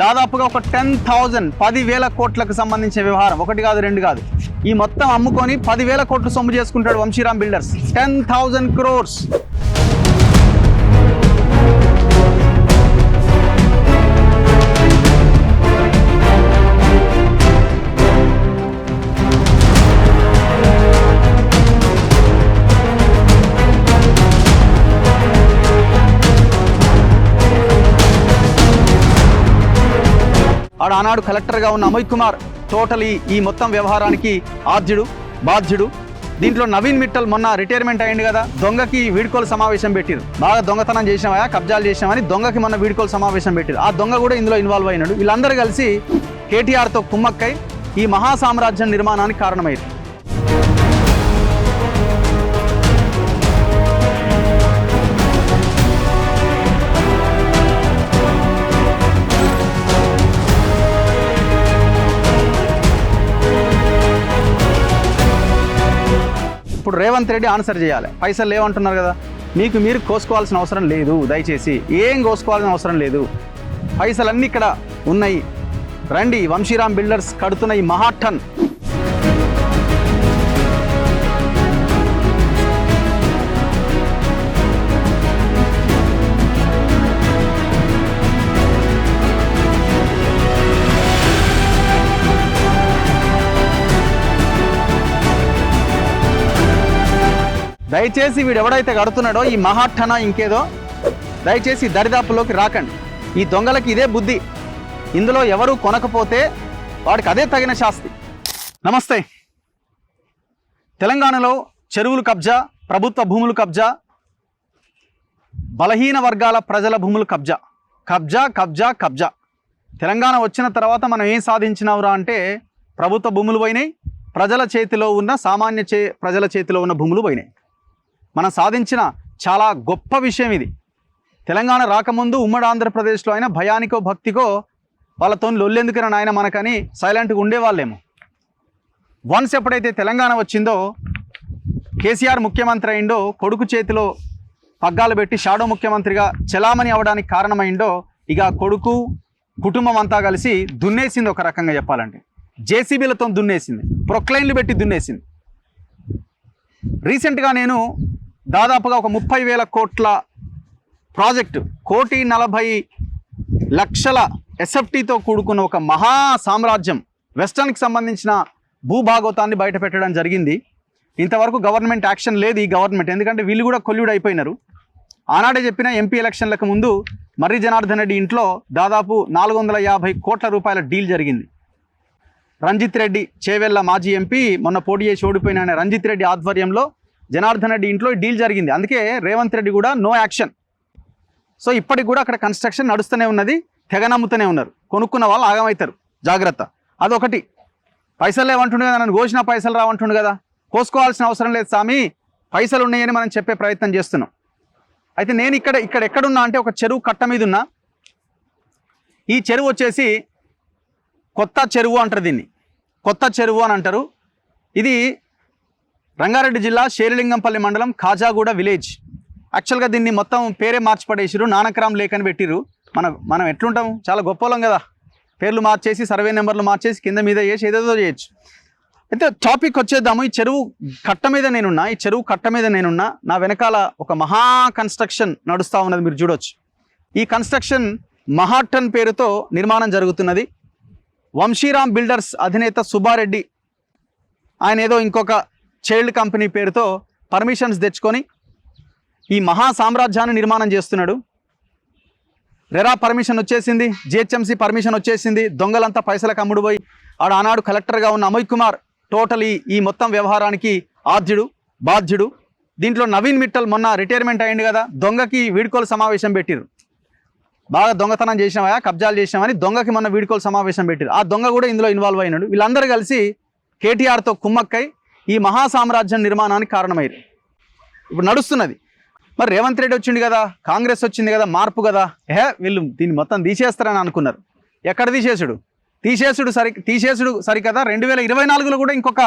దాదాపుగా ఒక 10,000 కోట్లకు సంబంధించిన వ్యవహారం. ఒకటి కాదు, రెండు కాదు. ఈ మొత్తం అమ్ముకొని 10,000 కోట్లు సొమ్ము చేసుకుంటాడు వంశీరామ్ బిల్డర్స్. 10,000 crores. ఆనాడు కలెక్టర్గా ఉన్న అమయ్ కుమార్ టోటలీ ఈ మొత్తం వ్యవహారానికి ఆద్యుడు, బాధ్యుడు. దీంట్లో నవీన్ మిట్టల్ మొన్న రిటైర్మెంట్ అయ్యింది కదా, దొంగకి వీడ్కోలు సమావేశం పెట్టిరు. బాగా దొంగతనం చేసినావా, కబ్జాలు చేసినామని దొంగకి మొన్న వీడ్కోలు సమావేశం పెట్టిరు. ఆ దొంగ కూడా ఇందులో ఇన్వాల్వ్ అయినాడు. వీళ్ళందరూ కలిసి కేటీఆర్తో కుమ్మక్కై ఈ మహాసామ్రాజ్యం నిర్మాణానికి కారణమైంది. ఇప్పుడు రేవంత్ రెడ్డి ఆన్సర్ చేయాలి. పైసలు లేవంటున్నారు కదా, మీకు మీరు కోసుకోవాల్సిన అవసరం లేదు. దయచేసి ఏం కోసుకోవాల్సిన అవసరం లేదు. పైసలన్నీ ఇక్కడ ఉన్నాయి. రండి, వంశీరామ్ బిల్డర్స్ కడుతున్న ఈ మహాటన్ దయచేసి వీడు ఎవడైతే కడుతున్నాడో ఈ మహాటన ఇంకేదో, దయచేసి దరిదాపులోకి రాకండి. ఈ దొంగలకి ఇదే బుద్ధి. ఇందులో ఎవరు కొనకపోతే వాడికి అదే తగిన శాస్తి. నమస్తే. తెలంగాణలో చెరువులు కబ్జా, ప్రభుత్వ భూములు కబ్జా, బలహీన వర్గాల ప్రజల భూములు కబ్జా, కబ్జా కబ్జా కబ్జా. తెలంగాణ వచ్చిన తర్వాత మనం ఏం సాధించినావురా అంటే ప్రభుత్వ భూములు పోయినాయి, ప్రజల చేతిలో ఉన్న ప్రజల చేతిలో ఉన్న భూములు పోయినాయి. మనం సాధించిన చాలా గొప్ప విషయం ఇది. తెలంగాణ రాకముందు ఉమ్మడి ఆంధ్రప్రదేశ్లో అయినా భయానికో భక్తికో వాళ్ళతో లొల్లెందుకురా నాయన మనకని సైలెంట్గా ఉండేవాళ్ళేమో. వన్స్ ఎప్పుడైతే తెలంగాణ వచ్చిందో, కేసీఆర్ ముఖ్యమంత్రి అయిందో, కొడుకు చేతిలో పగ్గాలు పెట్టి షాడో ముఖ్యమంత్రిగా చలామణి అవ్వడానికి కారణమైందో, ఇక కొడుకు కుటుంబం అంతా కలిసి దున్నేసింది. ఒక రకంగా చెప్పాలంటే జేసీబీలతో దున్నేసింది, ప్రొక్లైన్లు పెట్టి దున్నేసింది. రీసెంట్గా నేను దాదాపుగా ఒక 30,000 కోట్ల ప్రాజెక్టు, 1,40,00,000 ఎస్ఎఫ్టీతో కూడుకున్న ఒక మహా సామ్రాజ్యం వెస్టర్న్కి సంబంధించిన భూభాగోతాన్ని బయట పెట్టడం జరిగింది. ఇంతవరకు గవర్నమెంట్ యాక్షన్ లేదు ఈ గవర్నమెంట్, ఎందుకంటే వీళ్ళు కూడా కొల్యూడ్ అయిపోయినారు. ఆనాడే చెప్పిన ఎంపీ ఎలక్షన్లకు ముందు మర్రి జనార్దన్ రెడ్డి ఇంట్లో దాదాపు 450 కోట్ల రూపాయల డీల్ జరిగింది. రంజిత్ రెడ్డి, చేవెళ్ళ మాజీ ఎంపీ, మొన్న పోటీ చేసి ఓడిపోయిన రంజిత్ రెడ్డి ఆధ్వర్యంలో జనార్దన్ రెడ్డి ఇంట్లో డీల్ జరిగింది. అందుకే రేవంత్ రెడ్డి కూడా నో యాక్షన్. సో ఇప్పటికి కూడా అక్కడ కన్స్ట్రక్షన్ నడుస్తూనే ఉన్నది, తెగ నమ్ముతూనే ఉన్నారు. కొనుక్కున్న వాళ్ళు ఆగమవుతారు, జాగ్రత్త. అదొకటి. పైసలు లేవంటుండు కదా, నన్ను కోసిన పైసలు రావంటుండు కదా, కోసుకోవాల్సిన అవసరం లేదు స్వామి, పైసలు ఉన్నాయని మనం చెప్పే ప్రయత్నం చేస్తున్నాం. అయితే నేను ఎక్కడున్నా అంటే ఒక చెరువు కట్ట మీద ఉన్నా. ఈ చెరువు వచ్చేసి కొత్త చెరువు అంటారు, దీన్ని కొత్త చెరువు అని అంటారు. ఇది రంగారెడ్డి జిల్లా షేరిలింగంపల్లి మండలం ఖాజాగూడ విలేజ్. యాక్చువల్గా దీన్ని మొత్తం పేరే మార్చిపడేసిరు, నానక్రామ్ లేక్ అని పెట్టిరు. మనం ఎట్లుంటాము, చాలా గొప్పలం కదా, పేర్లు మార్చేసి సర్వే నెంబర్లు మార్చేసి కింద మీద చేసి ఏదేదో చేయొచ్చు. అయితే టాపిక్ వచ్చేద్దాము. ఈ చెరువు కట్ట మీద నేనున్నా. నా వెనకాల ఒక మహా కన్స్ట్రక్షన్ నడుస్తూ ఉన్నది, మీరు చూడొచ్చు. ఈ కన్స్ట్రక్షన్ మహాటన్ పేరుతో నిర్మాణం జరుగుతున్నది. వంశీరామ్ బిల్డర్స్ అధినేత సుబ్బారెడ్డి, ఆయన ఏదో ఇంకొక చైల్డ్ కంపెనీ పేరుతో పర్మిషన్స్ తెచ్చుకొని ఈ మహా సామ్రాజ్యాన్ని నిర్మాణం చేస్తున్నాడు. రెరా పర్మిషన్ వచ్చేసింది, జిహెచ్ఎంసీ పర్మిషన్ వచ్చేసింది. దొంగలంతా పైసలకు అమ్ముడుపోయి ఆనాడు కలెక్టర్గా ఉన్న అమయ్ కుమార్ టోటలీ ఈ మొత్తం వ్యవహారానికి ఆద్యుడు, బాధ్యుడు. దీంట్లో నవీన్ మిట్టల్ మొన్న రిటైర్మెంట్ అయ్యింది కదా, దొంగకి వీడ్కోలు సమావేశం పెట్టిరు. బాగా దొంగతనం చేసినావా, కబ్జాలు చేసినామని దొంగకి మొన్న వీడ్కోలు సమావేశం పెట్టిరు. ఆ దొంగ కూడా ఇందులో ఇన్వాల్వ్ అయినాడు. వీళ్ళందరూ కలిసి కేటీఆర్తో కుమ్మక్కై ఈ మహాసామ్రాజ్యం నిర్మాణానికి కారణమయ్యారు. ఇప్పుడు నడుస్తున్నది. మరి రేవంత్ రెడ్డి వచ్చింది కదా, కాంగ్రెస్ వచ్చింది కదా, మార్పు కదా, వీళ్ళు దీన్ని మొత్తం తీసేస్తారని అనుకున్నారు. ఎక్కడ తీసేసుడు సరికదా, 2024లో కూడా ఇంకొక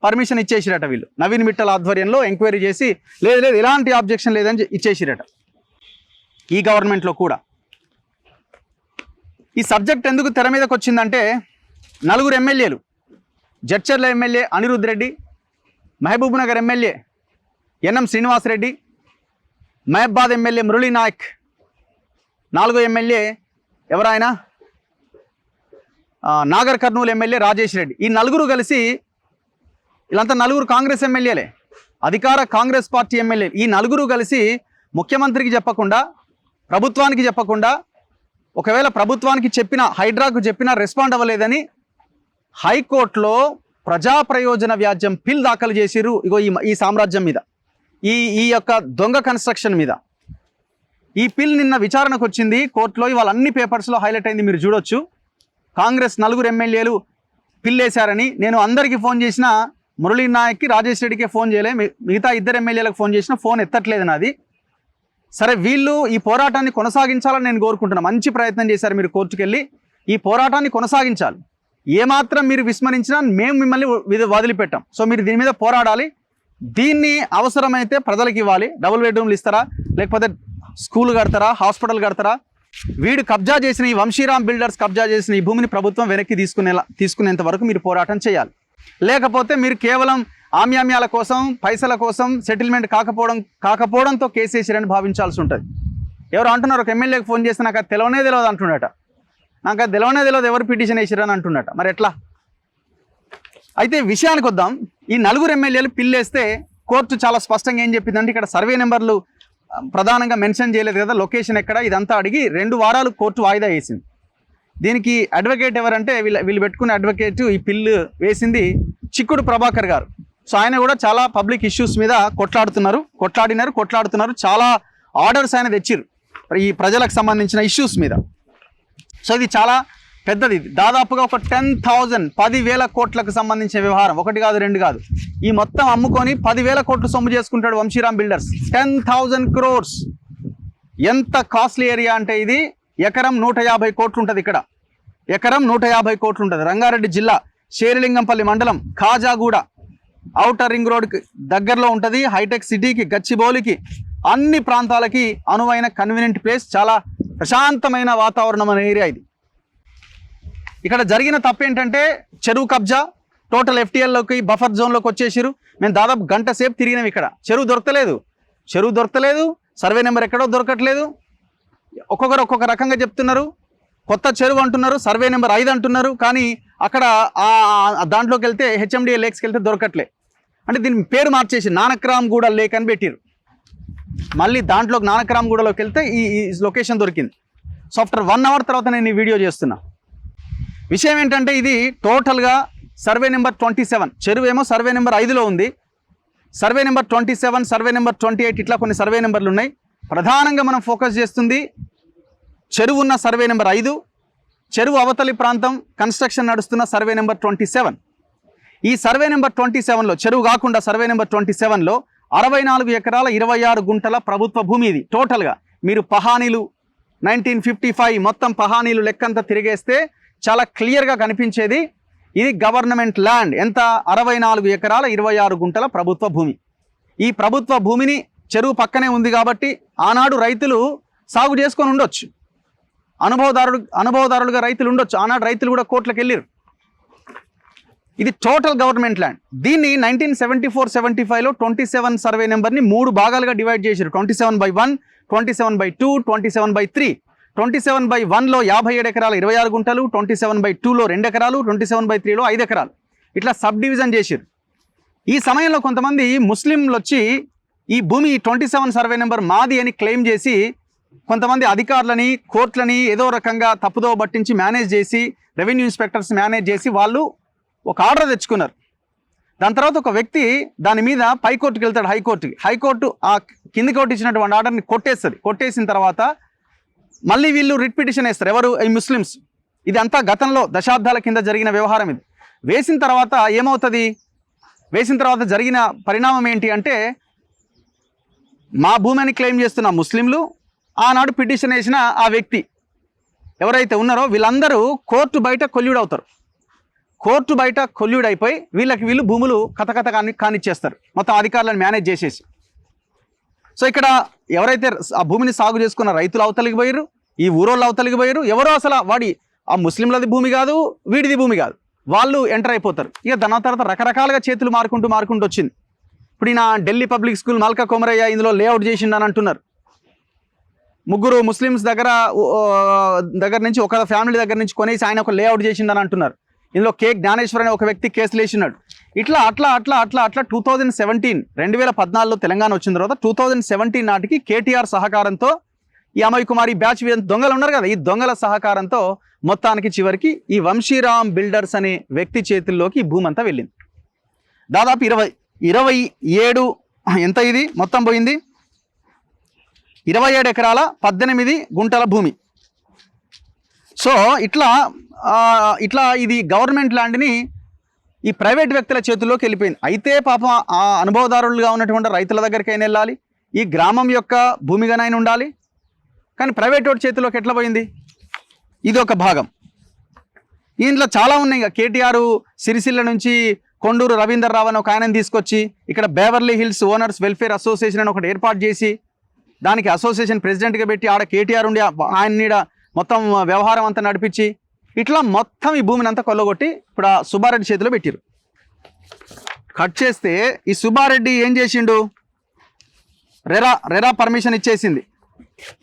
పర్మిషన్ ఇచ్చేసిరట వీళ్ళు. నవీన్ మిట్టల్ ఆధ్వర్యంలో ఎంక్వైరీ చేసి లేదు ఎలాంటి ఆబ్జెక్షన్ లేదని ఇచ్చేసిరట ఈ గవర్నమెంట్లో కూడా. ఈ సబ్జెక్ట్ ఎందుకు తెర మీదకి వచ్చిందంటే నలుగురు ఎమ్మెల్యేలు, Jadcherla MLA Anirudh Reddy, Mahabubnagar MLA NM Srinivas Reddy, మహబాద్ ఎమ్మెల్యే మురళీ నాయక్, నాలుగో ఎమ్మెల్యే ఎవరైనా నాగర్ కర్నూలు ఎమ్మెల్యే రాజేష్ రెడ్డి. ఈ నలుగురు కలిసి, వీళ్ళంతా నలుగురు కాంగ్రెస్ ఎమ్మెల్యేలే, అధికార కాంగ్రెస్ పార్టీ ఎమ్మెల్యేలు. ఈ నలుగురు కలిసి ముఖ్యమంత్రికి చెప్పకుండా, ప్రభుత్వానికి చెప్పకుండా, ఒకవేళ ప్రభుత్వానికి చెప్పిన, హైడ్రాకు చెప్పినా రెస్పాండ్ అవ్వలేదని హైకోర్టులో ప్రజా ప్రయోజన వ్యాజ్యం పిల్ దాఖలు చేసిరు. ఇగో ఈ సామ్రాజ్యం మీద, ఈ యొక్క దొంగ కన్స్ట్రక్షన్ మీద. ఈ పిల్ నిన్న విచారణకు వచ్చింది కోర్టులో. ఇవాళ అన్ని పేపర్స్లో హైలైట్ అయింది, మీరు చూడొచ్చు. కాంగ్రెస్ నలుగురు ఎమ్మెల్యేలు పిల్ వేశారని. నేను అందరికీ ఫోన్ చేసిన, మురళీ నాయక్కి, రాజేష్ రెడ్డికే ఫోన్ చేయలే, మిగతా ఇద్దరు ఎమ్మెల్యేలకు ఫోన్ చేసిన, ఫోన్ ఎత్తట్లేదు నాది. సరే, వీళ్ళు ఈ పోరాటాన్ని కొనసాగించాలని నేను కోరుకుంటున్నా. మంచి ప్రయత్నం చేశారు మీరు కోర్టుకు వెళ్ళి. ఈ పోరాటాన్ని కొనసాగించాలి. ఏమాత్రం మీరు విస్మరించినా మేము మిమ్మల్ని వదిలిపెట్టాం. సో మీరు దీని మీద పోరాడాలి. దీన్ని అవసరమైతే ప్రజలకు ఇవ్వాలి. డబుల్ బెడ్రూమ్లు ఇస్తారా, లేకపోతే స్కూల్ కడతారా, హాస్పిటల్ కడతారా? వీడు కబ్జా చేసిన, ఈ వంశీరామ్ బిల్డర్స్ కబ్జా చేసిన ఈ భూమిని ప్రభుత్వం వెనక్కి తీసుకునేంత వరకు మీరు పోరాటం చేయాలి. లేకపోతే మీరు కేవలం ఆమ్యామ్యాల కోసం, పైసల కోసం, సెటిల్మెంట్ కాకపోవడంతో కేసేసిరని భావించాల్సి ఉంటుంది. ఎవరు అంటున్నారు, ఒక ఎమ్మెల్యేకి ఫోన్ చేస్తే నాకు అది తెలియనే తెలియదు అంటున్నట. నాకు అది తెలియనే తెలియదు ఎవరు పిటిషన్ వేసిరని అంటున్నట. మరి ఎట్లా? అయితే విషయానికి వద్దాం. ఈ నలుగురు ఎమ్మెల్యేలు పిల్లేస్తే కోర్టు చాలా స్పష్టంగా ఏం చెప్పిందంటే, ఇక్కడ సర్వే నెంబర్లు ప్రధానంగా మెన్షన్ చేయలేదు కదా, లొకేషన్ ఎక్కడ, ఇదంతా అడిగి 2 వారాలు కోర్టు వాయిదా వేసింది. దీనికి అడ్వకేట్ ఎవరంటే, వీళ్ళు పెట్టుకునే అడ్వకేట్ ఈ పిల్లు వేసింది చిక్కుడు ప్రభాకర్ గారు. సో ఆయన కూడా చాలా పబ్లిక్ ఇష్యూస్ మీద కొట్లాడుతున్నారు. చాలా ఆర్డర్స్ ఆయన తెచ్చిర్రు ఈ ప్రజలకు సంబంధించిన ఇష్యూస్ మీద. సో ఇది చాలా పెద్దది. దాదాపుగా ఒక 10,000 కోట్లకు సంబంధించిన వ్యవహారం. 1 కాదు 2 కాదు. ఈ మొత్తం అమ్ముకొని 10,000 కోట్లు సొమ్ము చేసుకుంటాడు వంశీరామ్ బిల్డర్స్. 10,000 crores. ఎంత కాస్ట్లీ ఏరియా అంటే ఇది. ఎకరం 150 కోట్లు ఉంటుంది. ఇక్కడ ఎకరం 150 కోట్లు ఉంటుంది. రంగారెడ్డి జిల్లా షేరిలింగంపల్లి మండలం, ఖాజాగూడ, ఔటర్ రింగ్ రోడ్కి దగ్గరలో ఉంటుంది. హైటెక్ సిటీకి, గచ్చిబౌలికి, అన్ని ప్రాంతాలకి అనువైన కన్వీనియంట్ ప్లేస్. చాలా ప్రశాంతమైన వాతావరణం అనే ఏరియా ఇది. ఇక్కడ జరిగిన తప్పు ఏంటంటే, చెరువు కబ్జా. టోటల్ FTLలోకి, బఫర్ జోన్లోకి వచ్చేసారు. మేము దాదాపు గంట సేపు తిరిగినాం. ఇక్కడ చెరువు దొరకలేదు. సర్వే నెంబర్ ఎక్కడో దొరకట్లేదు. ఒక్కొక్కరు ఒక్కొక్క రకంగా చెప్తున్నారు. కొత్త చెరువు అంటున్నారు, సర్వే నెంబర్ 5 అంటున్నారు. కానీ అక్కడ దాంట్లోకి వెళ్తే, HMDA లేక్స్కి వెళ్తే దొరకట్లే. అంటే దీని పేరు మార్చేసి నానక్రామ్గూడ లేక్ అని పెట్టిరు. మళ్ళీ దాంట్లోకి నానక్రామ్గూడలోకి వెళ్తే ఈ లొకేషన్ దొరికింది. సో ఆఫ్టర్ 1 hour తర్వాత నేను ఈ వీడియో చేస్తున్నా. విషయం ఏంటంటే, ఇది టోటల్గా సర్వే నెంబర్ 27, చెరువు ఏమో సర్వే నెంబర్ 5లో ఉంది. సర్వే నెంబర్ 27, సర్వే నెంబర్ 28, ఇట్లా కొన్ని సర్వే నెంబర్లు ఉన్నాయి. ప్రధానంగా మనం ఫోకస్ చేస్తుంది చెరువు ఉన్న సర్వే నెంబర్ 5, చెరువు అవతలి ప్రాంతం కన్స్ట్రక్షన్ నడుస్తున్న సర్వే నెంబర్ 27. ఈ సర్వే నెంబర్ 27లో, చెరువు కాకుండా సర్వే నెంబర్ 27లో 64 ఎకరాల 26 గుంటల ప్రభుత్వ భూమి ఇది. టోటల్గా మీరు పహానీలు 1955 మొత్తం పహానీలు లెక్కంతా తిరిగేస్తే చాలా క్లియర్గా కనిపించేది. ఇది గవర్నమెంట్ ల్యాండ్. ఎంత? 64 ఎకరాల 26 గుంటల ప్రభుత్వ భూమి. ఈ ప్రభుత్వ భూమిని చెరువు పక్కనే ఉంది కాబట్టి ఆనాడు రైతులు సాగు చేసుకొని ఉండొచ్చు. అనుభవదారులుగా రైతులు ఉండొచ్చు. ఆనాడు రైతులు కూడా కోర్టులకు వెళ్ళారు. ఇది టోటల్ గవర్నమెంట్ ల్యాండ్. దీన్ని 1974-75లో 27 సర్వే నెంబర్ని 3 భాగాలుగా డివైడ్ చేశారు. 27/1, 27/2, 27/3. 27/1లో 57 ఎకరాల 26 గుంటలు, 27/2లో 2 ఎకరాలు, 27/3లో 5 ఎకరాలు, ఇట్లా సబ్ డివిజన్ చేశారు. ఈ సమయంలో కొంతమంది ముస్లింలు వచ్చి ఈ భూమి 27 సర్వే నెంబర్ మాది అని క్లెయిమ్ చేసి, కొంతమంది అధికారులని, కోర్టులని ఏదో రకంగా తప్పుదో పట్టించి మేనేజ్ చేసి, రెవెన్యూ ఇన్స్పెక్టర్స్ మేనేజ్ చేసి వాళ్ళు ఒక ఆర్డర్ తెచ్చుకున్నారు. దాని తర్వాత ఒక వ్యక్తి దాని మీద పైకోర్టుకి వెళ్తాడు, హైకోర్టు ఆ కింది కోర్టు ఇచ్చినటువంటి ఆర్డర్ని కొట్టేస్తుంది. కొట్టేసిన తర్వాత మళ్ళీ వీళ్ళు రిట్ పిటిషన్ వేస్తారు. ఎవరు? ఈ ముస్లిమ్స్. ఇది అంతా గతంలో దశాబ్దాల కింద జరిగిన వ్యవహారం ఇది. వేసిన తర్వాత ఏమవుతుంది? వేసిన తర్వాత జరిగిన పరిణామం ఏంటి అంటే, మా భూమి అని క్లెయిమ్ చేస్తున్న ముస్లింలు, ఆనాడు పిటిషన్ వేసిన ఆ వ్యక్తి ఎవరైతే ఉన్నారో వీళ్ళందరూ కోర్టు బయట కొల్యూడ్ అవుతారు. కోర్టు బయట కొల్యూడ్ అయిపోయి వీళ్ళు భూములు కథ కానిచ్చేస్తారు, మొత్తం అధికారులను మేనేజ్ చేసేసి. సో ఇక్కడ ఎవరైతే ఆ భూమిని సాగు చేసుకున్న రైతులు అవతలికి పోయారు, ఈ ఊరోళ్ళు అవతలికి పోయారు. ఎవరో అసలు ఆ ముస్లింలది భూమి కాదు, వీడిది భూమి కాదు, వాళ్ళు ఎంటర్ అయిపోతారు. ఇక దాని తర్వాత రకరకాలుగా చేతులు మారుకుంటూ వచ్చింది. ఇప్పుడు ఈయన ఢిల్లీ పబ్లిక్ స్కూల్ మల్కా కొమరయ్య ఇందులో లేఅవుట్ చేసిండని అంటున్నారు. ముగ్గురు ముస్లిమ్స్ దగ్గర నుంచి ఒక ఫ్యామిలీ దగ్గర నుంచి కొనేసి ఆయన ఒక లేఅవుట్ చేసిండని అంటున్నారు. ఇందులో కే జ్ఞానేశ్వర్ అనే ఒక వ్యక్తి కేసులు వేసినాడు. ఇట్లా 2014 తెలంగాణ వచ్చిన తర్వాత 2017 నాటికి కేటీఆర్ సహకారంతో ఈ అమయ్ కుమార్ ఈ బ్యాచ్ దొంగలు ఉన్నారు కదా, ఈ దొంగల సహకారంతో మొత్తానికి చివరికి ఈ వంశీరామ్ బిల్డర్స్ అనే వ్యక్తి చేతుల్లోకి ఈ భూమి అంతా వెళ్ళింది. దాదాపు 27 ఎంత ఇది మొత్తం పోయింది, 27 ఎకరాల 18 గుంటల భూమి. సో ఇట్లా ఇది గవర్నమెంట్ ల్యాండ్ని ఈ ప్రైవేట్ వ్యక్తుల చేతుల్లోకి వెళ్ళిపోయింది. అయితే పాపం ఆ అనుభవదారులుగా ఉన్నటువంటి రైతుల దగ్గరికైనా వెళ్ళాలి, ఈ గ్రామం యొక్క భూమిగానైనా ఉండాలి, కానీ ప్రైవేట్ వాడి చేతిలోకి ఎట్లా పోయింది? ఇది ఒక భాగం. ఇంట్లో చాలా ఉన్నాయి. ఇక కేటీఆర్ సిరిసిల్ల నుంచి కొండూరు రవీందర్ రావు అని ఒక ఆయనను తీసుకొచ్చి ఇక్కడ బేవర్లీ హిల్స్ ఓనర్స్ వెల్ఫేర్ అసోసియేషన్ అని ఒకటి ఏర్పాటు చేసి దానికి అసోసియేషన్ ప్రెసిడెంట్గా పెట్టి ఆడ కేటీఆర్ ఉండి ఆయన నీడ మొత్తం వ్యవహారం అంతా నడిపించి ఇట్లా మొత్తం ఈ భూమిని అంతా కొల్లగొట్టి ఇప్పుడు ఆ సుబ్బారెడ్డి చేతిలో పెట్టిరు. కట్ చేస్తే ఈ సుబ్బారెడ్డి ఏం చేసిండు, రెరా పర్మిషన్ ఇచ్చేసింది.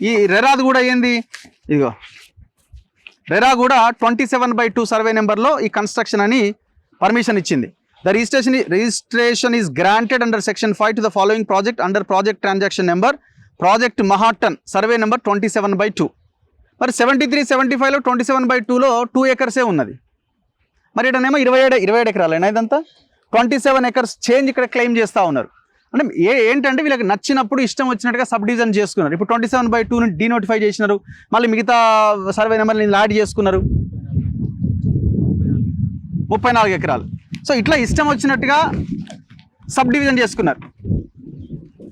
ఈ రెరాది కూడా ఏంది, ఇదిగో రెరా కూడా 27/2 సర్వే నెంబర్లో ఈ కన్స్ట్రక్షన్ అని పర్మిషన్ ఇచ్చింది. The registration is granted under section 5 to the following project under project transaction number project మహాటన్ సర్వే నెంబర్ 27/2. మరి 73-75లో 27/2లో 2 ఎకర్సే ఉన్నది. మరి ఇక్కడనేమో 27 ఎకరాలు ఇదంతా 27 ఎకర్స్ చేంజ్ ఇక్కడ క్లెయిమ్ చేస్తూ ఉన్నారు. అంటే ఏంటంటే వీళ్ళకి నచ్చినప్పుడు ఇష్టం వచ్చినట్టుగా సబ్ డివిజన్ చేసుకున్నారు. ఇప్పుడు 27/2ని డీనోటిఫై చేసినారు, మళ్ళీ మిగతా సర్వే నెంబర్ని యాడ్ చేసుకున్నారు 34 ఎకరాలు. సో ఇట్లా ఇష్టం వచ్చినట్టుగా సబ్ డివిజన్ చేసుకున్నారు.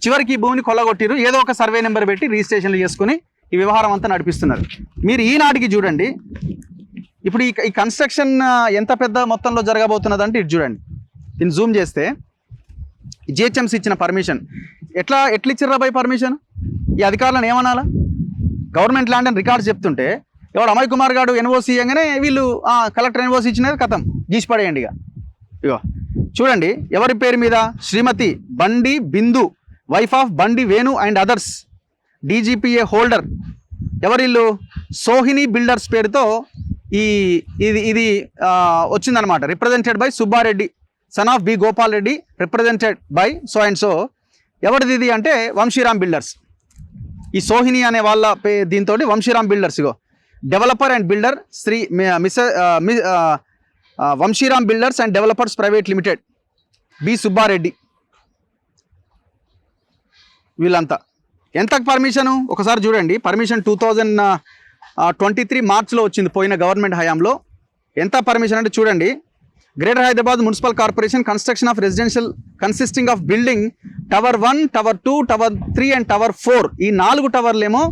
చివరికి ఈ భూమిని కొల్లగొట్టిరు, ఏదో ఒక సర్వే నెంబర్ పెట్టి రిజిస్ట్రేషన్లు చేసుకుని ఈ వ్యవహారం అంతా నడిపిస్తున్నారు. మీరు ఈనాటికి చూడండి, ఇప్పుడు ఈ కన్స్ట్రక్షన్ ఎంత పెద్ద మొత్తంలో జరగబోతున్నది అంటే ఇటు చూడండి. దీన్ని జూమ్ చేస్తే జిహెచ్ఎంసీ ఇచ్చిన పర్మిషన్ ఎట్లా ఇచ్చిర్రా బై పర్మిషన్? ఈ అధికారులను ఏమనాలా? గవర్నమెంట్ ల్యాండ్ అని రికార్డ్స్ చెప్తుంటే ఎవడు అమయ్ కుమార్ గారు ఎన్ఓసి ఇవ్వగానే వీళ్ళు కలెక్టర్ ఎన్ఓసి ఇచ్చినది కథం గీసి పడేయండి. ఇగో చూడండి, ఎవరి పేరు మీద? శ్రీమతి బండి బిందు, wife of Bandi Venu and others, DGPA holder. ఎవరిల్లు? సోహిని బిల్డర్స్ పేరుతో ఇది వచ్చిందనమాట. Represented by Subbareddy son of B Gopal Reddy, represented by so and so. ఎవరిది ఇది అంటే వంశీరామ్ బిల్డర్స్. ఈ సోహిని అనే వాళ్ళ దీంతో వంశీరామ్ బిల్డర్స్, ఇగో developer and builder Shri Vamshiram builders and developers private limited, B Subba Reddy. వీళ్ళంతా ఎంతకు పర్మిషను ఒకసారి చూడండి. పర్మిషన్ 2023 మార్చ్లో వచ్చింది, పోయిన గవర్నమెంట్ హయాంలో. ఎంత పర్మిషన్ అంటే చూడండి, greater Hyderabad municipal corporation construction of residential consisting of building tower 1, tower 2, tower 3 and tower 4. ఈ 4 టవర్లేమో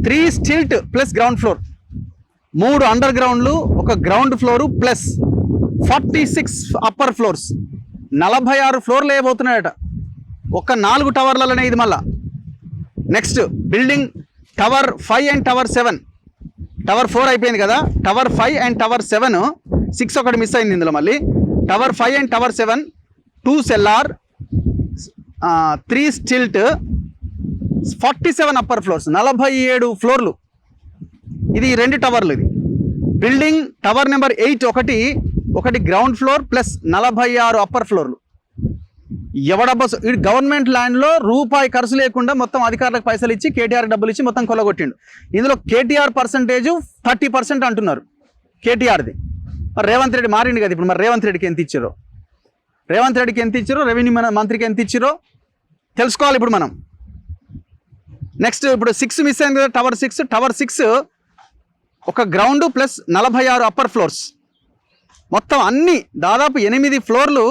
3 stilt plus ground floor, 3 under గ్రౌండ్లు, ఒక ground floor plus 46 upper floors, 46 ఫ్లోర్లు వేయబోతున్నాయట ఒక 4 టవర్లలోనే. ఇది మళ్ళా next building tower 5 and tower 7. Tower 4 అయిపోయింది కదా, టవర్ 5 అండ్ టవర్ 7, 6 ఒకటి మిస్ అయింది ఇందులో. మళ్ళీ tower 5 and tower 7, 2 cellar, 3 stilt, 47 upper floors, 47 ఫ్లోర్లు. ఇది 2 టవర్లు. ఇది బిల్డింగ్ టవర్ నెంబర్ 8 ఒకటి గ్రౌండ్ ఫ్లోర్ ప్లస్ 46 అప్పర్ ఫ్లోర్లు. ఎవడబ్బా ఇది గవర్నమెంట్ ల్యాండ్లో రూపాయి ఖర్చు లేకుండా మొత్తం అధికారులకు పైసలు ఇచ్చి కేటీఆర్ డబ్బులు ఇచ్చి మొత్తం కొల్లగొట్టిండు. ఇందులో కేటీఆర్ పర్సంటేజ్ 30% అంటున్నారు కేటీఆర్ది. మరి రేవంత్ రెడ్డి మారిండు కదా ఇప్పుడు. మరి రేవంత్ రెడ్డికి ఎంత ఇచ్చారో, రెవెన్యూ మంత్రికి ఎంత ఇచ్చారో తెలుసుకోవాలి ఇప్పుడు మనం. నెక్స్ట్ ఇప్పుడు 6 మిస్ అయింది కదా, టవర్ 6 ఒక గ్రౌండ్ ప్లస్ 46 అప్పర్ ఫ్లోర్స్, మొత్తం అన్ని దాదాపు 8 ఫ్లోర్లు,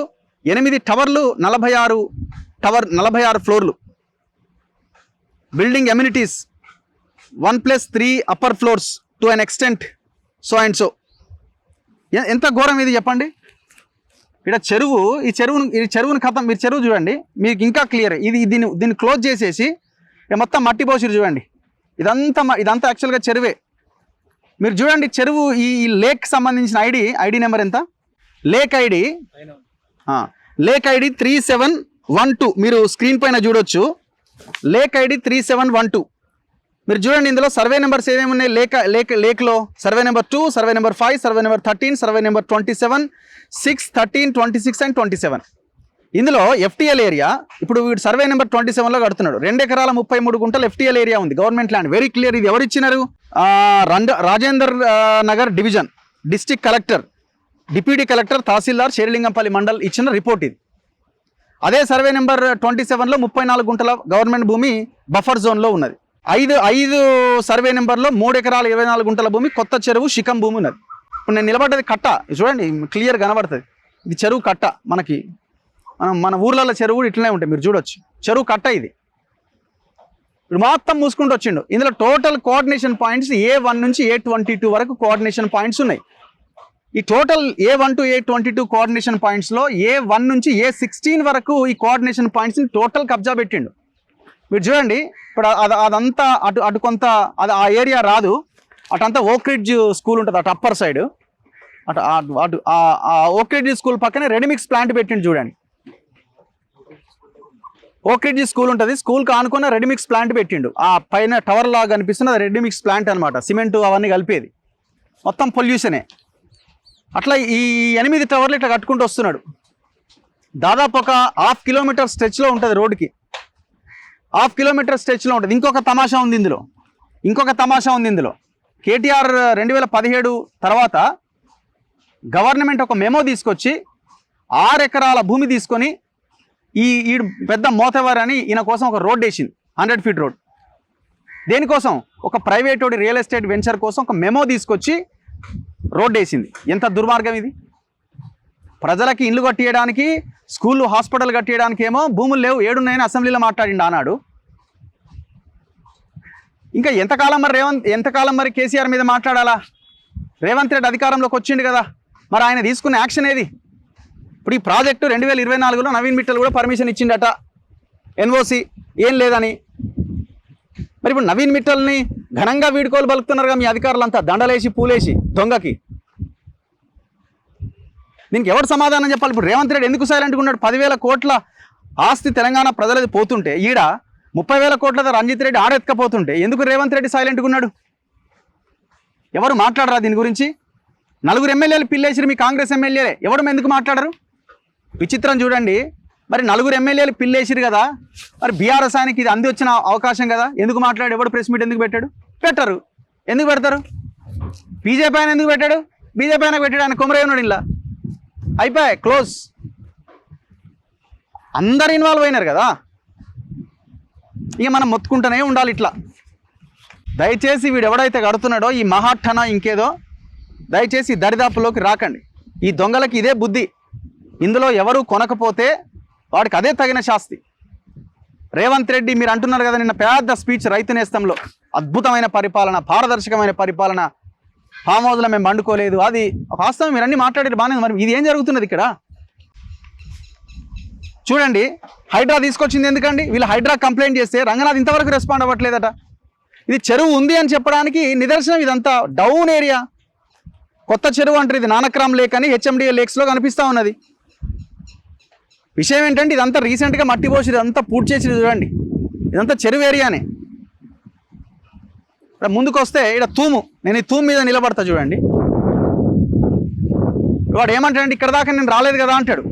8 టవర్లు, 46 ఫ్లోర్లు. Building amenities 1+3 upper floors to an extent so and so. ఎంత ఘోరం ఇది చెప్పండి. ఇక్కడ చెరువు, ఈ చెరువుని కథం. మీరు చెరువు చూడండి, మీకు ఇంకా క్లియర్. దీన్ని క్లోజ్ చేసేసి మొత్తం మట్టి పోసిరు చూడండి. ఇదంతా యాక్చువల్గా చెరువే. మీరు చూడండి చెరువు ఈ లేక్ సంబంధించిన ఐడి నెంబర్ ఎంత? లేక్ ఐడి 3712 మీరు స్క్రీన్ పైన చూడొచ్చు. Lake ID 3712. మీరు చూడండి ఇందులో సర్వే నెంబర్స్ ఏమేమి ఉన్నాయి లేక్లో. Survey number 2, survey number 5, survey number 13, survey number 27, 6, 13, 26 and 27. ఇందులో FTL ఏరియా ఇప్పుడు వీడు సర్వే నెంబర్ 27లో కడుతున్నాడు. 2 ఎకరాల 33 గుంటలు FTL ఏరియా ఉంది, గవర్నమెంట్ ల్యాండ్, వెరీ క్లియర్. ఇది ఎవరు ఇచ్చినారు? Rajender Nagar division, district collector, deputy collector, tahsildar, Serilingampally mandal ఇచ్చిన రిపోర్ట్ ఇది. అదే సర్వే నెంబర్ 27లో 34 గుంటల గవర్నమెంట్ భూమి బఫర్ జోన్లో ఉన్నది. 5 సర్వే నెంబర్లో 3 ఎకరాల 24 గుంటల భూమి కొత్త చెరువు శిఖం భూమి ఉన్నది. ఇప్పుడు నేను నిలబడ్డది కట్ట, చూడండి క్లియర్ కనబడుతుంది. ఇది చెరువు కట్ట. మన ఊర్లలో చెరువు ఇట్లనే ఉంటాయి, మీరు చూడొచ్చు. చెరువు కట్ట ఇది. ఇప్పుడు మొత్తం మూసుకుంటూ వచ్చిండు. ఇందులో టోటల్ కోఆర్డినేషన్ పాయింట్స్ A1 నుంచి A22 వరకు కోఆర్డినేషన్ పాయింట్స్ ఉన్నాయి. ఈ total A1 to A22 coordination పాయింట్స్లో A1 నుంచి A16 వరకు ఈ కోఆర్డినేషన్ పాయింట్స్ని టోటల్ కబ్జా పెట్టిండు. మీరు చూడండి ఇప్పుడు అదంతా అటు కొంత అది ఆ ఏరియా రాదు, అటంతా ఓక్రిడ్జ్ స్కూల్ ఉంటుంది, అటు అప్పర్ సైడ్. అటు ఓక్రిడ్జ్ స్కూల్ పక్కనే రెడీమిక్స్ ప్లాంట్ పెట్టిండు చూడండి. ఓక్రిడ్జ్ స్కూల్ ఉంటుంది, స్కూల్కి ఆనుకున్న రెడీమిక్స్ ప్లాంట్ పెట్టిండు. ఆ పైన టవర్ లాగా కనిపిస్తుంది, అది రెడీమిక్స్ ప్లాంట్ అనమాట, సిమెంట్ అవన్నీ కలిపేది. మొత్తం పొల్యూషనే. అట్లా ఈ 8 టవర్లు ఇట్లా కట్టుకుంటూ వస్తున్నాడు. దాదాపు ఒక 1/2 కిలోమీటర్ స్ట్రెచ్లో ఉంటుంది, రోడ్డుకి 1/2 కిలోమీటర్ స్ట్రెచ్లో ఉంటుంది. ఇంకొక తమాషా ఉంది ఇందులో. కేటీఆర్ 2017 తర్వాత గవర్నమెంట్ ఒక మెమో తీసుకొచ్చి 6 ఎకరాల భూమి తీసుకొని ఈ పెద్ద మోతవర్ అని ఈయన కోసం ఒక రోడ్ వేసింది, 100 feet రోడ్. దేనికోసం? ఒక ప్రైవేట్ రియల్ ఎస్టేట్ వెంచర్ కోసం ఒక మెమో తీసుకొచ్చి రోడ్ వేసింది. ఎంత దుర్మార్గం ఇది! ప్రజలకి ఇల్లు కట్టియడానికి, స్కూళ్ళు, హాస్పిటల్ కట్టియడానికి ఏమో భూములు లేవు, 7 ఉన్నాయని అసెంబ్లీలో మాట్లాడిండు ఆనాడు. ఇంకా ఎంతకాలం మరి కేసీఆర్ మీద మాట్లాడాలా? రేవంత్ రెడ్డి అధికారంలోకి వచ్చిండు కదా, మరి ఆయన తీసుకున్న యాక్షన్ ఏది? ఇప్పుడు ఈ ప్రాజెక్టు 2024లో నవీన్ మిట్టల్ కూడా పర్మిషన్ ఇచ్చిండట, NOC ఏం లేదని. మరి ఇప్పుడు నవీన్ మిట్టల్ని ఘనంగా వీడుకోలు పలుకుతున్నారుగా మీ అధికారులంతా, దండలేసి పూలేసి దొంగకి. దీనికి ఎవరు సమాధానం చెప్పాలి? ఇప్పుడు రేవంత్ రెడ్డి ఎందుకు సైలెంట్గా ఉన్నాడు? 10,000 కోట్ల ఆస్తి తెలంగాణ ప్రజలది పోతుంటే, ఈడ 30,000 కోట్లతో రంజిత్ రెడ్డి ఆడెత్తుకపోతుంటే ఎందుకు రేవంత్ రెడ్డి సైలెంట్గా ఉన్నాడు? ఎవరు మాట్లాడరా దీని గురించి? 4 ఎమ్మెల్యేలు పిల్లేసిరు మీ కాంగ్రెస్ ఎమ్మెల్యేలే, ఎవరు ఎందుకు మాట్లాడరు? విచిత్రం చూడండి. మరి 4 ఎమ్మెల్యేలు పిల్లేసిరు కదా, మరి బీఆర్ఎస్ ఆయనకి ఇది అంది వచ్చిన అవకాశం కదా, ఎందుకు మాట్లాడు? ఎవడు ప్రెస్ మీట్ ఎందుకు పెట్టాడు? పెట్టరు. ఎందుకు పెడతారు? బీజేపీ ఆయన ఎందుకు పెట్టాడు? బీజేపీ ఆయన పెట్టాడు, ఆయన కొమరయ్య ఉన్నాడు. ఇలా అయిపోయాయి, క్లోజ్. అందరు ఇన్వాల్వ్ అయినారు కదా, ఇక మనం మొత్తుకుంటూనే ఉండాలి ఇట్లా. దయచేసి వీడు ఎవడైతే కడుతున్నాడో ఈ మహాఠన ఇంకేదో, దయచేసి దరిదాపులోకి రాకండి. ఈ దొంగలకి ఇదే బుద్ధి. ఇందులో ఎవరు కొనకపోతే వాడికి అదే తగిన శాస్తి. రేవంత్ రెడ్డి మీరు అంటున్నారు కదా, నిన్న పెద్ద స్పీచ్ రైతు నేస్తంలో, అద్భుతమైన పరిపాలన, పారదర్శకమైన పరిపాలన, ఫామ్ హౌస్లో మేము వండుకోలేదు, అది వాస్తవం. మీరు అన్నీ మాట్లాడారు బాగానే, మరి ఇది ఏం జరుగుతున్నది ఇక్కడ? చూడండి, హైడ్రా తీసుకొచ్చింది ఎందుకండి? వీళ్ళు హైడ్రా కంప్లైంట్ చేస్తే రంగనాథ్ ఇంతవరకు రెస్పాండ్ అవ్వట్లేదట. ఇది చెరువు ఉంది అని చెప్పడానికి నిదర్శనం. ఇదంతా డౌన్ ఏరియా, కొత్త చెరువు అంటారు. ఇది నానక్రామ్ లేక్ అని HMDA లేక్స్లో కనిపిస్తూ ఉన్నది. విషయం ఏంటంటే ఇదంతా రీసెంట్గా మట్టి పోసి ఇదంతా పూర్తి చేసి చూడండి, ఇదంతా చెరువు ఏరియానే. ఇక్కడ ముందుకు వస్తే ఇక్కడ తూము, నేను ఈ తూము మీద నిలబడతా చూడండి. వాడు ఏమంటాడంటే ఇక్కడ దాకా నేను రాలేదు కదా అంటాడు,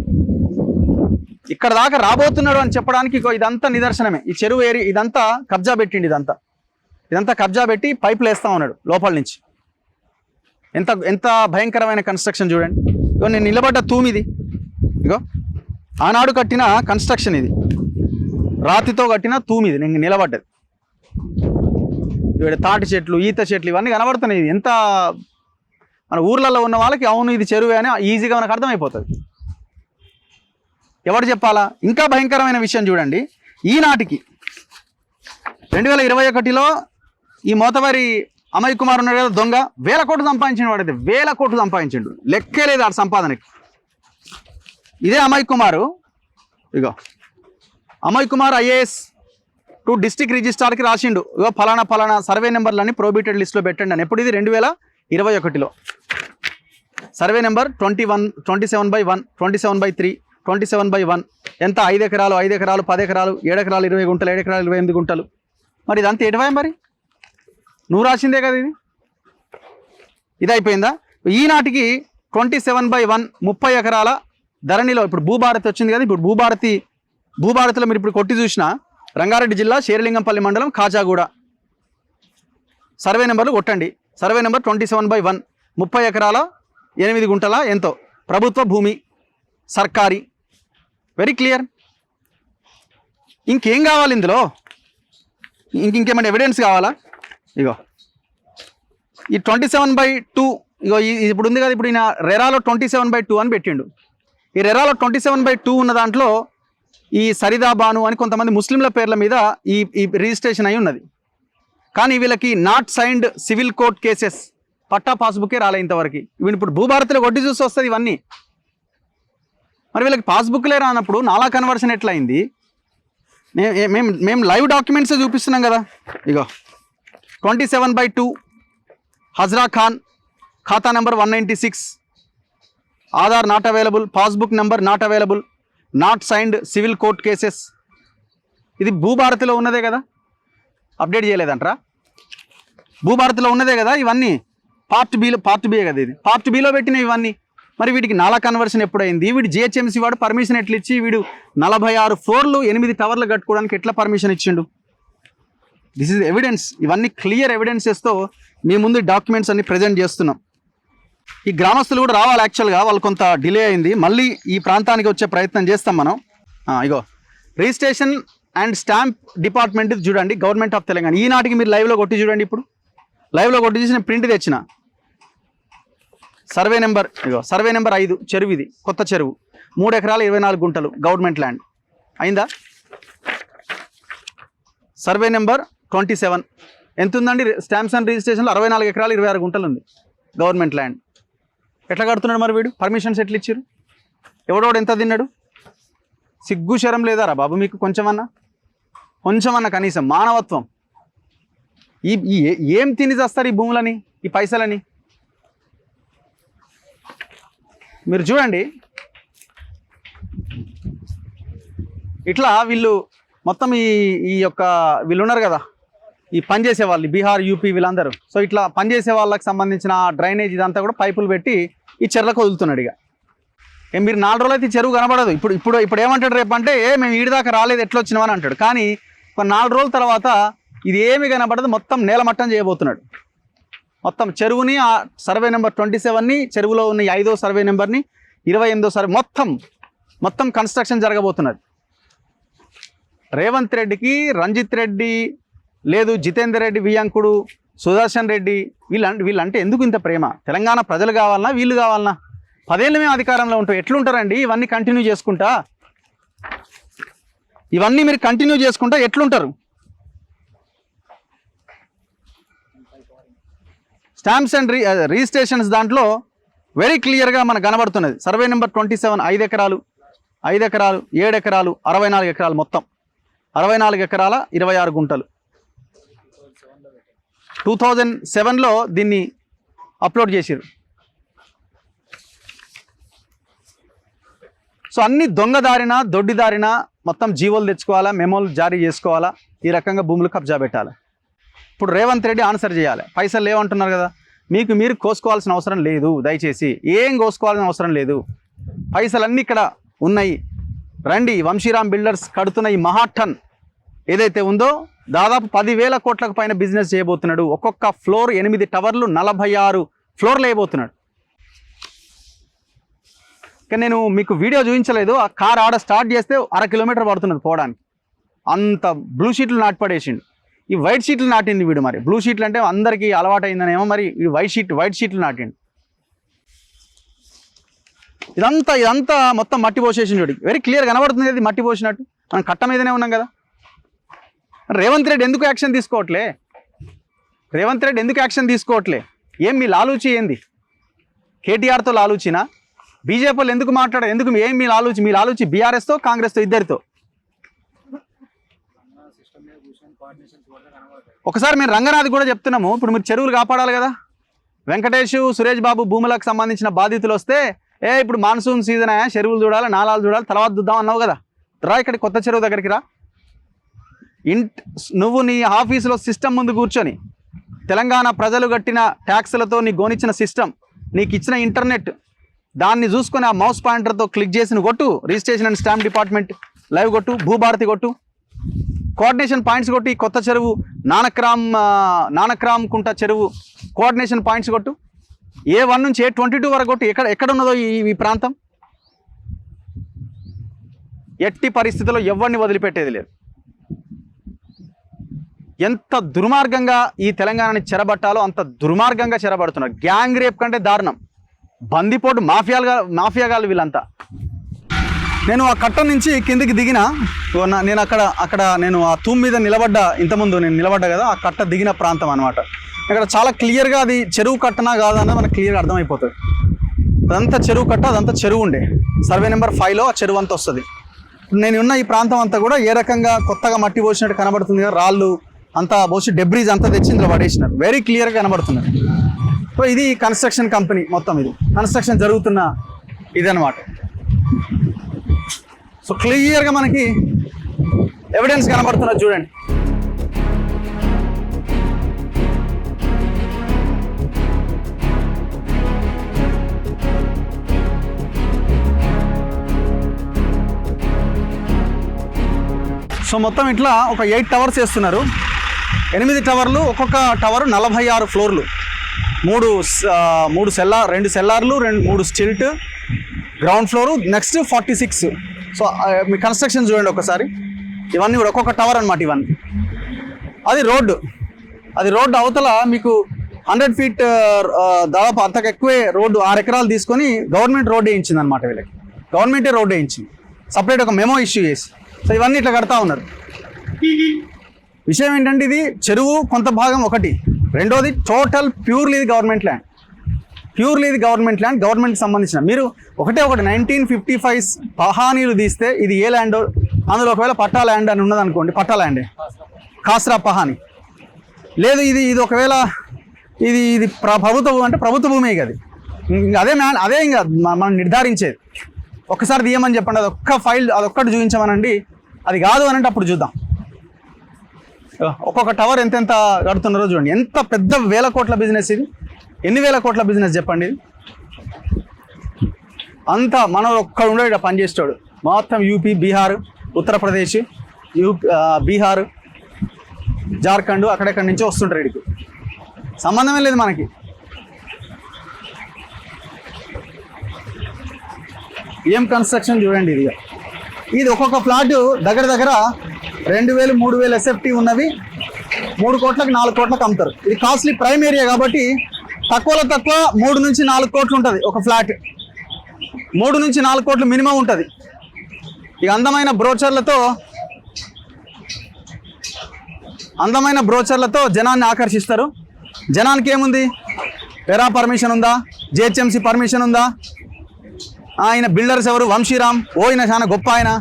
ఇక్కడ దాకా రాబోతున్నాడు అని చెప్పడానికి ఇదంతా నిదర్శనమే. ఈ చెరువు ఏరియా ఇదంతా కబ్జా పెట్టిండి, ఇదంతా కబ్జా పెట్టి పైపులు వేస్తా ఉన్నాడు లోపల నుంచి. ఎంత భయంకరమైన కన్స్ట్రక్షన్ చూడండి. ఇగో నేను నిలబడ్డ తూము ఇది, ఇగో ఆనాడు కట్టిన కన్స్ట్రక్షన్ ఇది, రాతితో కట్టిన తూము ఇది, నేను నిలబడ్డది. ఇవి తాటి చెట్లు, ఈత చెట్లు ఇవన్నీ కనబడుతున్నాయి. ఇది ఎంత మన ఊర్లలో ఉన్న వాళ్ళకి అవును ఇది చెరువే అని ఈజీగా మనకు అర్థమైపోతుంది. ఎవరు చెప్పాలా? ఇంకా భయంకరమైన విషయం చూడండి. ఈనాటికి 2021లో ఈ మోతవారి అమయ్ కుమార్ ఉన్నాడు కదా దొంగ, 1000 కోట్లు సంపాదించిన వాడైతే 1000 కోట్లు సంపాదించిండు, లెక్కే లేదు ఆ సంపాదనకి. ఇదే అమయ్ కుమారు, ఇగో Amay Kumar IAS to district రిజిస్ట్రార్కి రాసిండు, ఇగో ఫలానా సర్వే నెంబర్లని ప్రోబిటెడ్ లిస్ట్లో పెట్టండి అని. ఎప్పుడు ఇది? 2021 21లో సర్వే నెంబర్ 27/1, 27/3, 27/1 ఎంత 5 ఎకరాలు 5 ఎకరాలు 10 ఎకరాలు 7 ఎకరాలు 20 గుంటలు 7 ఎకరాలు 28 గుంటలు. మరి ఇదంతా ఎటువై మరి నువ్వు రాసిందే కదా ఇది అయిపోయిందా. ఈనాటికి 27/1 30 ఎకరాల ధరణిలో ఇప్పుడు భూభారతి వచ్చింది కదా. ఇప్పుడు భూభారతిలో మీరు ఇప్పుడు కొట్టి చూసిన రంగారెడ్డి జిల్లా శేరిలింగంపల్లి మండలం కాజాగూడ సర్వే నెంబర్లు కొట్టండి. సర్వే నెంబర్ 27/1 30 ఎకరాల 8 గుంటల ఎంతో ప్రభుత్వ భూమి సర్కారీ. Very clear. ఇంకేం కావాలి ఇందులో? ఇంకేమైనా ఎవిడెన్స్ కావాలా? ఇగో ఈ 27/2 ఇగో ఇప్పుడు ఉంది కదా. ఇప్పుడు ఈయన రెరాలో 27/2 అని పెట్టిండు. ఈ రెరాలో 27/2 ఉన్న దాంట్లో ఈ సరిదా బాను అని కొంతమంది ముస్లింల పేర్ల మీద ఈ రిజిస్ట్రేషన్ అయి ఉన్నది. కానీ వీళ్ళకి not signed civil court cases patta పాస్బుకే రాలే ఇంతవరకు. వీళ్ళు ఇప్పుడు భూభారతిలో కొట్టి చూసి వస్తుంది ఇవన్నీ. మరి వీళ్ళకి పాస్బుక్లే రానప్పుడు నాలా కన్వర్షన్ ఎట్లా అయింది? మేము లైవ్ డాక్యుమెంట్స్ చూపిస్తున్నాం కదా. ఇగో 27/2 హజ్రా ఖాన్ ఖాతా number 196 Aadhaar not available passbook number not available not signed civil court cases. ఇది భూభారతిలో ఉన్నదే కదా, అప్డేట్ చేయలేదంటారా? భూభారతిలో ఉన్నదే కదా ఇవన్నీ. పార్ట్ బియే కదా ఇది. పార్ట్ బిలో పెట్టినవి ఇవన్నీ. మరి వీటికి నాలా కన్వర్షన్ ఎప్పుడైంది? వీడు జిహెచ్ఎంసీ వాడు పర్మిషన్ ఎట్లా ఇచ్చి వీడు 46 ఫ్లోర్లు 8 టవర్లు కట్టుకోవడానికి ఎట్లా పర్మిషన్ ఇచ్చిండు? This is evidence. ఇవన్నీ క్లియర్ ఎవిడెన్సెస్తో మీ ముందు డాక్యుమెంట్స్ అన్ని ప్రజెంట్ చేస్తున్నాం. ఈ గ్రామస్తులు కూడా రావాలి. యాక్చువల్గా వాళ్ళు కొంత డిలే అయింది. మళ్ళీ ఈ ప్రాంతానికి వచ్చే ప్రయత్నం చేస్తాం మనం. ఇగో రిజిస్ట్రేషన్ అండ్ స్టాంప్ డిపార్ట్మెంట్ చూడండి, గవర్నమెంట్ ఆఫ్ తెలంగాణ. ఈనాటికి మీరు లైవ్లో కొట్టి చూడండి. ఇప్పుడు లైవ్లో కొట్టి చూసి నేను ప్రింట్ తెచ్చిన సర్వే నెంబర్. ఇగో సర్వే నెంబర్ 5 చెరువు. ఇది కొత్త చెరువు 3 ఎకరాలు 24 గుంటలు గవర్నమెంట్ ల్యాండ్ అయిందా? సర్వే నెంబర్ 27 ఎంత ఉందండి? స్టాంప్స్ అండ్ రిజిస్ట్రేషన్లో 64 ఎకరాలు 26 గుంటలు ఉంది గవర్నమెంట్ ల్యాండ్. ఎట్లా కడుతున్నాడు మరి వీడు? పర్మిషన్స్ ఎట్లా ఇచ్చారు? ఎవడోడు ఎంత తిన్నాడు? సిగ్గు శరం లేదారా బాబు మీకు కొంచెమన్నా కనీసం మానవత్వం? ఏం తిని చేస్తారు ఈ భూములని, ఈ పైసలని? మీరు చూడండి. ఇట్లా వీళ్ళు మొత్తం ఈ యొక్క వీళ్ళు ఉన్నారు కదా, ఈ పనిచేసే వాళ్ళు బీహార్ యూపీ వీళ్ళందరూ. సో ఇట్లా పనిచేసే వాళ్ళకి సంబంధించిన డ్రైనేజ్ ఇదంతా కూడా పైపులు పెట్టి ఈ చెర్లకు వదులుతున్నాడు. ఇక మీరు 4 రోజులు అయితే ఈ చెరువు కనబడదు. ఇప్పుడు ఏమంటాడు రేపు అంటే మేము ఈడిదాకా రాలేదు ఎట్లా వచ్చినామని అంటాడు. కానీ ఒక 4 రోజుల తర్వాత ఇది ఏమి కనబడదు, మొత్తం నేలమట్టం చేయబోతున్నాడు. మొత్తం చెరువుని ఆ సర్వే నెంబర్ 27ని చెరువులో ఉన్న 5వ సర్వే నెంబర్ని 28వ సర్వే మొత్తం కన్స్ట్రక్షన్ జరగబోతున్నది. రేవంత్ రెడ్డికి రంజిత్ రెడ్డి లేదు, జితేందర్ రెడ్డి వియంకుడు, సుదర్శన్ రెడ్డి వీళ్ళంటే ఎందుకు ఇంత ప్రేమ? తెలంగాణ ప్రజలు కావాలన్నా వీళ్ళు కావాలన్నా? 10 ఏళ్ళు మేము అధికారంలో ఉంటాం. ఎట్లుంటారండి ఇవన్నీ కంటిన్యూ చేసుకుంటా? ఇవన్నీ మీరు కంటిన్యూ చేసుకుంటా ఎట్లుంటారు? స్టాంప్స్ అండ్ రిజిస్ట్రేషన్స్ దాంట్లో వెరీ క్లియర్గా మనకు కనబడుతున్నది. సర్వే నెంబర్ 27 5 ఎకరాలు 7 ఎకరాలు 64 ఎకరాలు మొత్తం 64 ఎకరాల 26 గుంటలు. 2007లో దీన్ని అప్లోడ్ చేశారు. సో అన్ని దొంగదారిన దొడ్డిదారిన మొత్తం జీవోలు తెచ్చుకోవాలా, మెమోలు జారీ చేసుకోవాలా, ఈ రకంగా భూములు కబ్జా పెట్టాలి. ఇప్పుడు రేవంత్ రెడ్డి ఆన్సర్ చేయాలి. పైసలు లేవంటున్నారు కదా, మీరు కోసుకోవాల్సిన అవసరం లేదు. దయచేసి ఏం కోసుకోవాల్సిన అవసరం లేదు. పైసలన్నీ ఇక్కడ ఉన్నాయి. రండి. వంశీరామ్ బిల్డర్స్ కడుతున్న ఈ మహాటన్ ఏదైతే ఉందో దాదాపు 10,000 కోట్లకు పైన బిజినెస్ చేయబోతున్నాడు. ఒక్కొక్క ఫ్లోర్ 8 టవర్లు 46 ఫ్లోర్లు వేయబోతున్నాడు. కానీ నేను మీకు వీడియో చూపించలేదు. ఆ కార్ ఆడ స్టార్ట్ చేస్తే 1/2 కిలోమీటర్ పడుతున్నది పోవడానికి. అంత బ్లూ షీట్లు నాటి పడేసిండు. ఈ వైట్ షీట్లు నాటింది వీడు. మరి బ్లూ షీట్లు అంటే అందరికీ అలవాటైందనేమో, మరి ఈ వైట్ షీట్లు నాటిండు. ఇదంతా మొత్తం మట్టి పోసేసిండు. చూడు వెరీ క్లియర్ కనబడుతుంది అది మట్టి పోసినట్టు. మనం కట్ట మీదనే ఉన్నాం కదా. రేవంత్ రెడ్డి ఎందుకు యాక్షన్ తీసుకోవట్లే? ఏం మీ లాలూచి ఏంది? కేటీఆర్తో లాలూచినా? బీజేపీలు ఎందుకు ఎందుకు ఏం మీ లాలూచి బీఆర్ఎస్తో కాంగ్రెస్తో ఇద్దరితో? ఒకసారి మేము రంగనాథ్ కూడా చెప్తున్నాము. ఇప్పుడు మీరు చెరువులు కాపాడాలి కదా. వెంకటేష్ సురేష్ బాబు భూములకు సంబంధించిన బాధితులు వస్తే ఇప్పుడు మాన్సూన్ సీజన్ అయ్యా, చెరువులు చూడాలి, నాలాలు చూడాలి, తర్వాత చూద్దాం అన్నావు కదా, రా ఇక్కడ కొత్త చెరువు దగ్గరికి రా. నువ్వు నీ ఆఫీసులో సిస్టమ్ ముందు కూర్చొని తెలంగాణ ప్రజలు కట్టిన ట్యాక్స్లతో నీకు గోనిచ్చిన సిస్టమ్, నీకు ఇచ్చిన ఇంటర్నెట్, దాన్ని చూసుకొని ఆ మౌస్ పాయింటర్తో క్లిక్ చేసి నువ్వు కొట్టు, registration and stamp department live కొట్టు, భూభారతి కొట్టు, కోఆర్డినేషన్ పాయింట్స్ కొట్టి కొత్త చెరువు నానక్రామ్ కుంట చెరువు కోఆర్డినేషన్ పాయింట్స్ కొట్టు, A1 నుంచి A22 వరకు కొట్టు. ఎక్కడ ఉన్నదో ఈ ప్రాంతం. ఎట్టి పరిస్థితుల్లో ఎవరిని వదిలిపెట్టేది లేదు. ఎంత దుర్మార్గంగా ఈ తెలంగాణని చెరబట్టాలో అంత దుర్మార్గంగా చెరబడుతున్నారు. గ్యాంగ్ రేప్ కంటే దారుణం. బందిపోటు మాఫియాగాళ్ళు వీళ్ళంతా. నేను ఆ కట్ట నుంచి కిందికి దిగిన, నేను అక్కడ నేను ఆ తూమ్ మీద ఇంతకుముందు నేను నిలబడ్డా కదా, ఆ కట్ట దిగిన ప్రాంతం అనమాట. ఇక్కడ చాలా క్లియర్గా అది చెరువు కట్టనా కాదన్నది మనకు క్లియర్గా అర్థమైపోతుంది. అదంతా చెరువు కట్ట, అదంతా చెరువు ఉండే. సర్వే నెంబర్ 5లో ఆ చెరువు అంతా వస్తుంది. నేను ఉన్న ఈ ప్రాంతం అంతా కూడా ఏ రకంగా కొత్తగా మట్టి పోసినట్టు కనబడుతుంది కదా, రాళ్ళు అంతా పోసి డెబ్రీజ్ అంతా తెచ్చి ఇందులో పడేసినారు. వెరీ క్లియర్గా కనబడుతున్నారు. సో ఇది కన్స్ట్రక్షన్ కంపెనీ మొత్తం, ఇది కన్స్ట్రక్షన్ జరుగుతున్న ఇదనమాట. సో క్లియర్గా మనకి ఎవిడెన్స్ కనబడుతున్నది చూడండి. సో మొత్తం ఇట్లా ఒక 8 టవర్స్ వేస్తున్నారు. 8 టవర్లు, ఒక్కొక్క టవర్ 46 ఫ్లోర్లు, 2 సెల్లార్లు, 3 stilt, ground floor, next 46. So మీ కన్స్ట్రక్షన్ చూడండి ఒకసారి. ఇవన్నీ కూడా ఒక్కొక్క టవర్ అనమాట. ఇవన్నీ అది రోడ్డు అవతల మీకు 100 ఫీట్ దాదాపు అంతకు ఎక్కువే రోడ్డు, 6 ఎకరాలు తీసుకొని గవర్నమెంట్ రోడ్ వేయించింది అనమాట. వీళ్ళకి గవర్నమెంటే రోడ్ వేయించింది, సపరేట్ ఒక మెమో ఇష్యూ చేసి. సో ఇవన్నీ ఇట్లా కడతా ఉన్నారు. విషయం ఏంటంటే ఇది చెరువు కొంత భాగం ఒకటి, రెండోది టోటల్ ప్యూర్లీ ఇది గవర్నమెంట్ ల్యాండ్. గవర్నమెంట్కి సంబంధించిన. మీరు ఒకటి 1955 పహానీలు తీస్తే ఇది ఏ ల్యాండ్, అందులో ఒకవేళ పట్టా ల్యాండ్ అని ఉన్నదనుకోండి, పట్టా ల్యాండే, కాస్రా పహాని లేదు. ఇది ఒకవేళ ఇది ప్రభుత్వ అంటే ప్రభుత్వ భూమి కదా, అదే ఇంకా మనం నిర్ధారించేది. ఒక్కసారి తీయమని చెప్పండి, అది ఒక్క ఫైల్, అదొక్కటి చూపించమనండి. అది కాదు అని అంటే అప్పుడు చూద్దాం. ఒక్కొక్క టవర్ ఎంతెంత కడుతున్నారో చూడండి. ఎంత పెద్ద 1000 కోట్ల బిజినెస్ ఇది. ఎన్ని 1000 కోట్ల బిజినెస్ చెప్పండి ఇది. అంతా మనోడు ఒక్కడు ఉండడు ఇక్కడ పనిచేస్తాడు. మొత్తం యూపీ, బీహార్, ఉత్తరప్రదేశ్, బీహార్, జార్ఖండ్ అక్కడెక్కడి నుంచో వస్తుంటారు. ఇడికి సంబంధమే లేదు మనకి. ఏం కన్స్ట్రక్షన్ చూడండి. ఇది ఒక్కొక్క ఫ్లాట్ దగ్గర 2000, 3000 SFT ఉన్నవి 3 కోట్లకు 4 కోట్లకు అమ్ముతారు. ఇది కాస్ట్లీ ప్రైమ్ ఏరియా కాబట్టి తక్కువలో తక్కువ 3 నుంచి 4 కోట్లు ఉంటుంది ఒక ఫ్లాట్. 3 నుంచి 4 కోట్లు మినిమం ఉంటుంది. ఇక అందమైన బ్రోచర్లతో జనాన్ని ఆకర్షిస్తారు. జనానికి ఏముంది, పెరా పర్మిషన్ ఉందా, JHMC పర్మిషన్ ఉందా, ఆయన బిల్డర్స్ ఎవరు, వంశీరామ్, ఈయన చాలా గొప్ప ఆయన.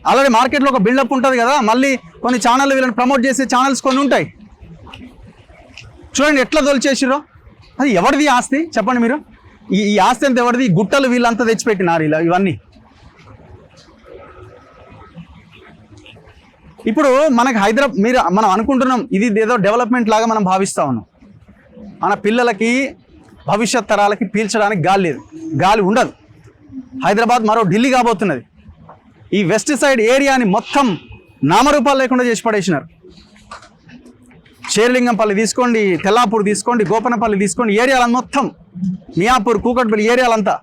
ఆల్రెడీ మార్కెట్లో ఒక బిల్డప్ ఉంటుంది కదా. మళ్ళీ కొన్ని ఛానళ్ళు వీళ్ళని ప్రమోట్ చేసే ఛానల్స్ కొన్ని ఉంటాయి. చూడండి ఎట్లా దొలిచేసిరో. అది ఎవరిది ఆస్తి చెప్పండి మీరు. ఈ ఆస్తి అంతా ఎవరిది? గుట్టలు వీళ్ళంతా తెచ్చిపెట్టినారు ఇలా ఇవన్నీ. ఇప్పుడు మనకి మనం అనుకుంటున్నాం ఇది ఏదో డెవలప్మెంట్ లాగా మనం భావిస్తూ ఉన్నాం. మన పిల్లలకి, భవిష్యత్ తరాలకి పీల్చడానికి గాలి లేదు, గాలి ఉండదు. హైదరాబాద్ మరో ఢిల్లీ కాబోతున్నది. ఈ వెస్ట్ సైడ్ ఏరియాని మొత్తం నామరూపాలు లేకుండా చేసి పడేసినారు. షేర్లింగంపల్లి తీసుకోండి, తెల్లాపూర్ తీసుకోండి, గోపనపల్లి తీసుకోండి, ఏరియాలను మొత్తం, మియాపూర్, కూకట్పల్లి ఏరియాలంతా.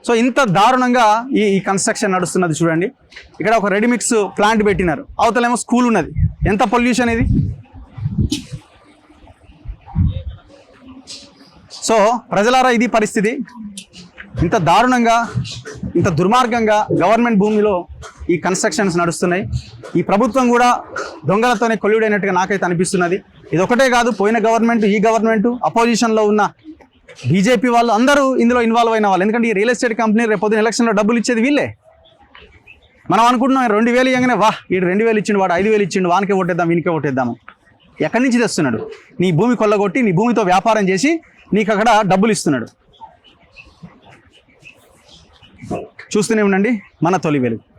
సో ఇంత దారుణంగా ఈ కన్స్ట్రక్షన్ నడుస్తున్నది చూడండి. ఇక్కడ ఒక రెడీమిక్స్ ప్లాంట్ పెట్టినారు, అవతలేమో స్కూల్ ఉన్నది. ఎంత పొల్యూషన్ ఇది. సో ప్రజలారా ఇది పరిస్థితి. ఇంత దారుణంగా, ఇంత దుర్మార్గంగా గవర్నమెంట్ భూమిలో ఈ కన్స్ట్రక్షన్స్ నడుస్తున్నాయి. ఈ ప్రభుత్వం కూడా దొంగలతోనే కొల్లుడైనట్టుగా నాకైతే అనిపిస్తున్నది. ఇది ఒకటే కాదు, పోయిన గవర్నమెంట్, ఈ గవర్నమెంట్, అపోజిషన్లో ఉన్న బీజేపీ వాళ్ళు అందరూ ఇందులో ఇన్వాల్వ్ అయిన వాళ్ళు. ఎందుకంటే ఈ రియల్ ఎస్టేట్ కంపెనీ రేపొద్దున ఎలక్షన్లో డబ్బులు ఇచ్చేది వీళ్ళే. మనం అనుకుంటున్నాం 2000 ఇవ్వగానే, వా వీడు 2000 ఇచ్చిండు, వాడు 5000 ఇచ్చిండు, వానికే ఓటేద్దాం, వీనికే ఓటేద్దాము. ఎక్కడి నుంచి తెస్తున్నాడు? నీ భూమి కొల్లగొట్టి నీ భూమితో వ్యాపారం చేసి నీకు అక్కడ డబ్బులు ఇస్తున్నాడు. చూస్తూనే ఉండండి మన తొలి వెలుగు.